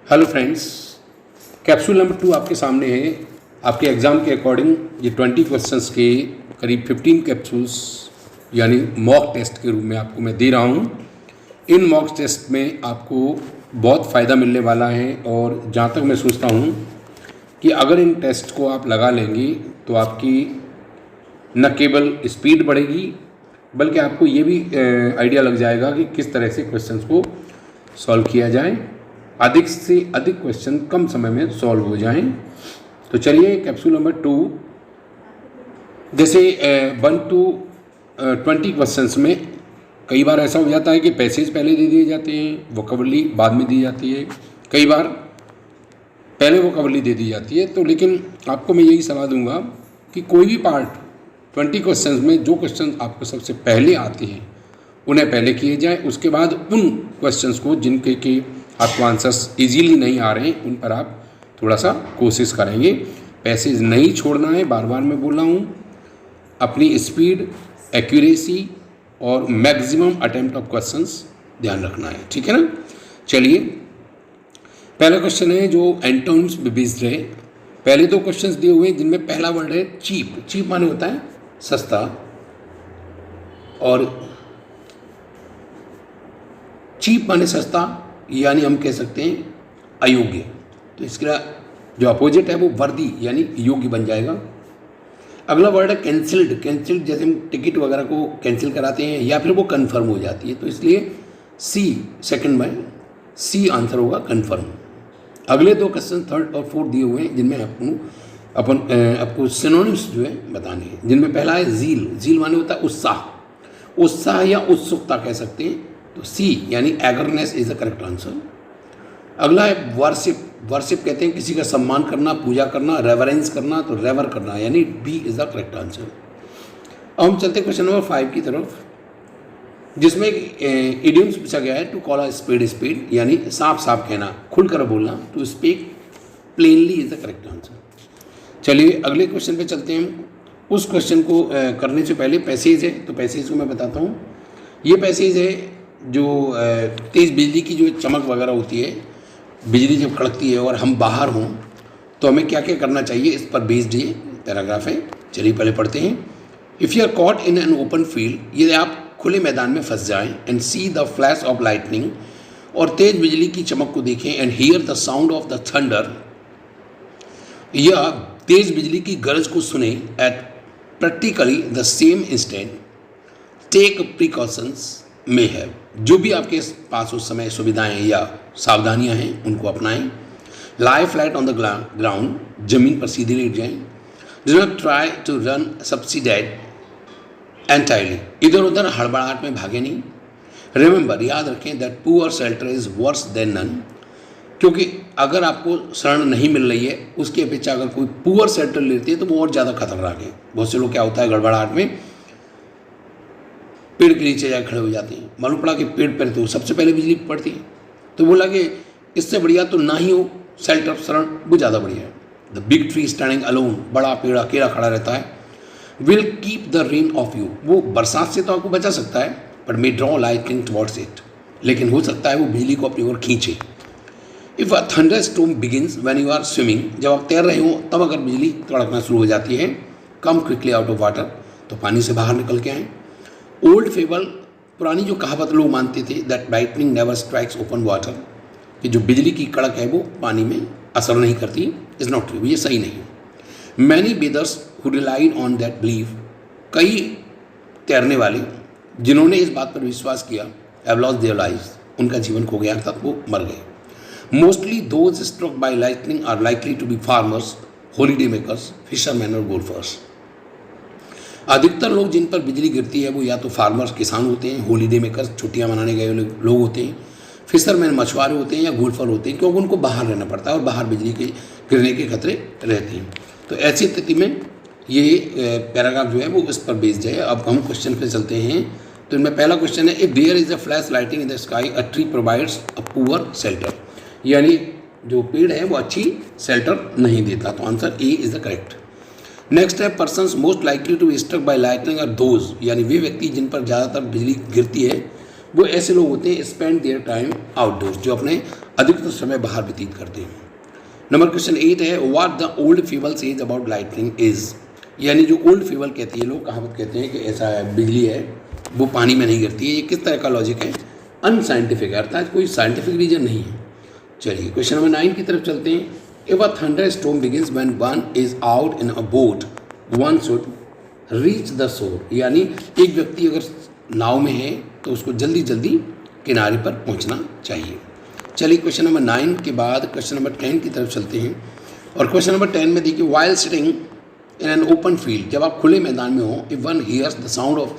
Hello friends, capsule number 2 आपके सामने है। आपके एग्ज़ाम के अकॉर्डिंग ये 20 क्वेश्चंस के करीब 15 कैप्सूल्स यानी मॉक टेस्ट के रूप में आपको मैं दे रहा हूँ। इन मॉक टेस्ट में आपको बहुत फ़ायदा मिलने वाला है और जहाँ तक मैं सोचता हूँ कि अगर इन टेस्ट को आप लगा लेंगे तो आपकी न केवल स्पीड बढ़ेगी बल्कि आपको ये भी आइडिया लग जाएगा कि किस तरह से क्वेश्चंस को सॉल्व किया जाए, अधिक से अधिक क्वेश्चन कम समय में सॉल्व हो जाएं। तो चलिए कैप्सूल नंबर 2, जैसे 1 to 20 क्वेश्चंस में कई बार ऐसा हो जाता है कि पैसेज पहले दे दिए जाते हैं, वोकैबुलरी बाद में दी जाती है, कई बार पहले वोकैबुलरी दे दी जाती है। तो लेकिन आपको मैं यही सलाह दूंगा कि कोई भी पार्ट 20 क्वेश्चंस में जो क्वेश्चन आपको सबसे पहले आते हैं उन्हें पहले किए जाएं, उसके बाद उन क्वेश्चंस को जिनके के आपको आंसर्स इजीली नहीं आ रहे हैं उन पर आप थोड़ा सा कोशिश करेंगे। पैसेज नहीं छोड़ना है, बार बार मैं बोल रहा हूँ। अपनी स्पीड, एक्यूरेसी और मैक्सिमम अटेम्प्ट ऑफ क्वेश्चंस ध्यान रखना है, ठीक है ना। चलिए, पहला क्वेश्चन है जो एंटोनिम्स पे बेस्ड है। पहले 2 क्वेश्चंस दिए हुए हैं जिनमें पहला वर्ड है चीप। चीप माने होता है सस्ता, और चीप माने सस्ता यानी हम कह सकते हैं अयोग्य। तो इसका जो अपोजिट है वो वर्दी यानी योग्य बन जाएगा। अगला वर्ड है कैंसिल्ड। कैंसिल्ड जैसे हम टिकट वगैरह को कैंसिल कराते हैं या फिर वो कन्फर्म हो जाती है, तो इसलिए सी, सेकंड में सी आंसर होगा, कन्फर्म। अगले 2 क्वेश्चन 3rd और 4th दिए हुए हैं जिनमें आपको सिनोनिम्स जो है बताने हैं, जिनमें पहला है ज़ील। ज़ील माने होता है उत्साह, उत्साह या उत्सुकता कह सकते हैं, तो सी यानी एगरनेस इज द करेक्ट आंसर। अगला है वर्शिप। वर्शिप कहते हैं किसी का सम्मान करना, पूजा करना, रेवरेंस करना, तो रेवर करना यानी B is the correct answer. अब हम चलते हैं क्वेश्चन नंबर 5 की तरफ, जिसमें इडियम्स पूछा गया है to call a spade spade यानी साफ साफ कहना, खुलकर बोलना, to speak plainly is the correct answer. चलिए अगले क्वेश्चन पे चलते हैं हम। उस क्वेश्चन को करने से पहले पैसेज है, तो पैसेज को मैं बताता हूँ। ये पैसेज है जो तेज़ बिजली की जो चमक वगैरह होती है, बिजली जब कड़कती है और हम बाहर हों तो हमें क्या क्या करना चाहिए, इस पर बेस्ड ये पैराग्राफ है। चलिए पहले पढ़ते हैं। If you are caught in an open field, यदि आप खुले मैदान में फंस जाएं, and see the flash of lightning, और तेज़ बिजली की चमक को देखें, and hear the sound of the thunder, या तेज़ बिजली की गरज को सुने, at practically the same instant, take precautions में है। जो भी आपके पास उस समय सुविधाएं या सावधानियां हैं उनको अपनाएं। Lie flat on the ground, जमीन पर सीधे लेट जाएं। Do not try to run subsidised entirely, इधर उधर हड़बड़ाहट में भागे नहीं। रिमेंबर, याद रखें, that poor shelter is worse than none, क्योंकि अगर आपको शरण नहीं मिल रही है उसकी अपेक्षा अगर कोई पुअर शेल्टर लेती है तो वो और ज़्यादा खतरनाक है। बहुत से लोग क्या होता है गड़बड़ाहट में पेड़ के नीचे जाकर खड़े हो जाते हैं। मालूम पड़ा कि पेड़ पर तो सबसे पहले बिजली पड़ती है, तो बोला कि इससे बढ़िया तो ना ही हो शेल्टर, शरण, वो ज़्यादा बढ़िया है। The big tree standing alone, बड़ा पेड़ अकेला खड़ा रहता है, will keep the rain of you, वो बरसात से तो आपको बचा सकता है, but may draw lightning towards it, लेकिन हो सकता है वो बिजली को अपनी ओर खींचे। If a thunder storm begins when you are swimming, जब आप तैर रहे हो तब अगर बिजली कड़कना शुरू हो जाती है, कम क्विकली आउट ऑफ वाटर, तो पानी से बाहर निकल के आएँ। ओल्ड फेबल, पुरानी जो कहावत लोग मानते थे, that lightning never strikes open water, कि जो बिजली की कड़क है वो पानी में असर नहीं करती, इज़ नॉट ट्रू, ये सही नहीं। Many bathers who relied on that believe, कई तैरने वाले जिन्होंने इस बात पर विश्वास किया, हैव लॉस्ट देयर लाइव्स, उनका जीवन खो गया अर्थात वो मर गए। Mostly those struck by lightning are likely to be farmers, holiday makers, fisherman और गोल्फर्स। अधिकतर लोग जिन पर बिजली गिरती है वो या तो फार्मर्स, किसान होते हैं, हॉलीडे मेकर्स, छुट्टियां मनाने गए लोग होते हैं, फिशरमैन, मछुआरे होते हैं, या गोल्फर होते हैं, क्योंकि उनको बाहर रहना पड़ता है और बाहर बिजली के गिरने के खतरे रहते हैं। तो ऐसी स्थिति में ये पैराग्राफ जो है वो इस पर बेस्ड है। अब हम क्वेश्चन पे चलते हैं। तो इनमें पहला क्वेश्चन है, if there is a flash lighting in the sky, a tree provides a poor shelter, यानी जो पेड़ है वो अच्छी शेल्टर नहीं देता, तो answer A is the correct. Next है, persons most likely to be struck by lightning are those, यानी वे व्यक्ति जिन पर ज़्यादातर बिजली गिरती है वो ऐसे लोग होते हैं स्पेंड देयर टाइम आउटडोर्स, जो अपने अधिकतर समय बाहर व्यतीत करते हैं। नंबर क्वेश्चन 8 है, what the old feeble says about lightning is, यानी जो ओल्ड फीबल कहती है, लोग कहावत कहते हैं कि ऐसा है, बिजली है वो पानी में नहीं गिरती है, ये किस तरह का लॉजिक है? अनसाइंटिफिक है, अर्थात कोई साइंटिफिक रीजन नहीं है। चलिए क्वेश्चन नंबर 9 की तरफ चलते हैं। If a thunder storm begins when one is out in a boat one should reach the shore, यानी एक व्यक्ति अगर नाव में है तो उसको जल्दी जल्दी किनारे पर पहुंचना चाहिए। चलिए क्वेश्चन नंबर 9 के बाद क्वेश्चन नंबर 10 की तरफ चलते हैं। और क्वेश्चन नंबर 10 में देखिए, while sitting in an open field, जब आप खुले मैदान में हो, if one hears the sound of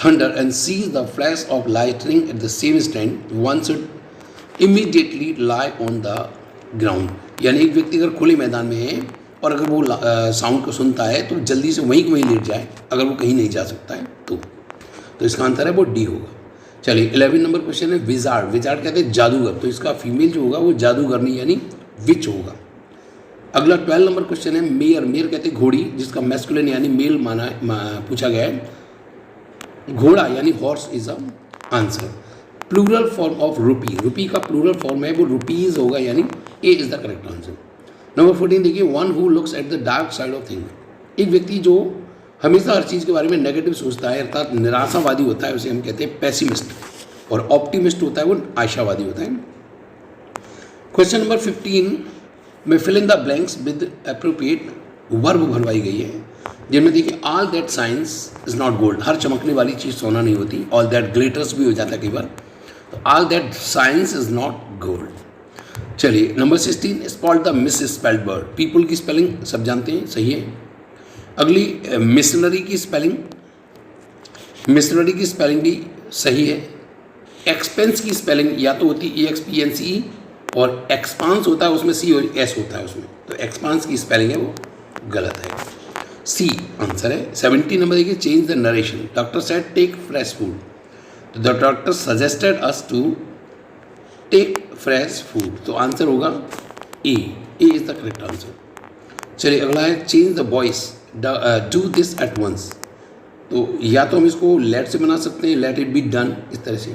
thunder and sees the flash of lightning at the same instant one should immediately lie on the ground, यानी एक व्यक्ति अगर खुले मैदान में है और अगर वो साउंड को सुनता है तो जल्दी से वहीं लेट जाए, अगर वो कहीं नहीं जा सकता है तो इसका आंसर है वो डी होगा। चलिए 11 नंबर क्वेश्चन है, विजार्ड, विजार्ड कहते हैं जादूगर, तो इसका फीमेल जो होगा वो जादूगरनी यानी विच होगा। अगला 12 नंबर क्वेश्चन है, मेयर, मेयर कहते हैं घोड़ी, जिसका मैस्कुलिन यानी मेल पूछा गया है, घोड़ा यानी horse is a answer. Plural form of rupee, rupee का प्लूरल फॉर्म है वो रुपीज़ होगा, यानी A is the correct answer. Number 14 देखिए, one who looks at the dark side of thing, एक व्यक्ति जो हमेशा हर चीज़ के बारे में नेगेटिव सोचता है, अर्थात निराशावादी होता है, उसे हम कहते हैं पैसिमिस्ट, और ऑप्टिमिस्ट होता है वो आशावादी होता है। क्वेश्चन नंबर 15 में fill in the blanks with appropriate verb भरवाई गई है, जिनमें देखिए all that shines is not gold, हर चमकने वाली चीज़ सोना नहीं होती, ऑल दैट ग्लिटर्स भी हो जाता है कई बार, तो all that shines is not gold. चलिए number 16, spot the misspelled word, people की स्पेलिंग सब जानते हैं, सही है। अगली मिशनरी की स्पेलिंग, मिशनरी की स्पेलिंग भी सही है। एक्सपेंस की स्पेलिंग या तो होती है EXPENCE और एक्सपांस होता है उसमें C और S होता है उसमें, तो एक्सपांस की स्पेलिंग है वो गलत है, C आंसर है। 17 नंबर देखिए, change the narration, doctor said take fresh food, तो the doctor suggested us to take fresh food, तो आंसर होगा A is the correct answer. चलिए अगला है, change the voice, do this at once, तो या तो हम इसको लेट से बना सकते हैं, लेट इट बी डन, इस तरह से।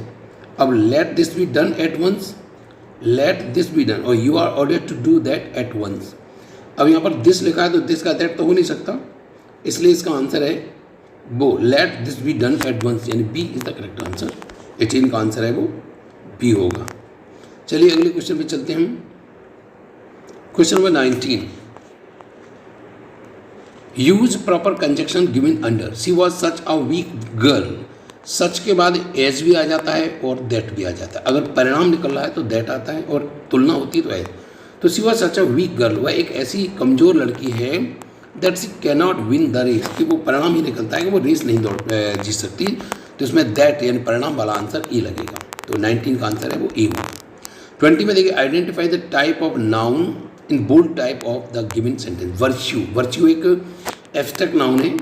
अब let this be done at once, let this be done, और you are ordered to do that at once. अब यहाँ पर दिस लिखा है तो दिस का दैट तो हो नहीं सकता, इसलिए इसका आंसर है वो let this be done at once, यानी B is the correct answer. 18 का आंसर है वो बी होगा। चलिए अगले क्वेश्चन पे चलते हैं हम। Question number 19, use proper conjunction given under, she was such a weak girl, such के बाद एज भी आ जाता है और दैट भी आ जाता है, अगर परिणाम निकल रहा है तो दैट आता है और तुलना होती है तो एज। तो she was such a weak girl, वह एक ऐसी कमज़ोर लड़की है that she cannot win the race, कि वो परिणाम ही निकलता है कि वो रेस नहीं जीत सकती, तो इसमें दैट यानी परिणाम वाला आंसर ई लगेगा, तो 19 का आंसर है वो ए होगा। 20 में देखिए, identify the type of noun in bold type of the given sentence, virtue, virtue एक एब्स्ट्रैक्ट नाउन है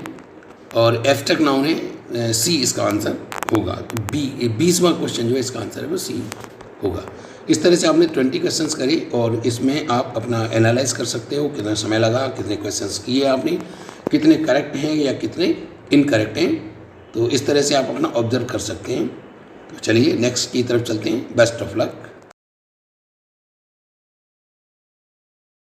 और एब्स्ट्रैक्ट नाउन है, सी इसका आंसर होगा। तो 20वां क्वेश्चन जो है इसका आंसर है वो सी होगा। इस तरह से आपने 20 क्वेश्चंस करे और इसमें आप अपना एनालाइज कर सकते हो, कितना समय लगा, कितने क्वेश्चंस किए आपने, कितने करेक्ट हैं या कितने इनकरेक्ट हैं, तो इस तरह से आप अपना ऑब्जर्व कर सकते हैं। तो चलिए नेक्स्ट की तरफ चलते हैं। Best of luck.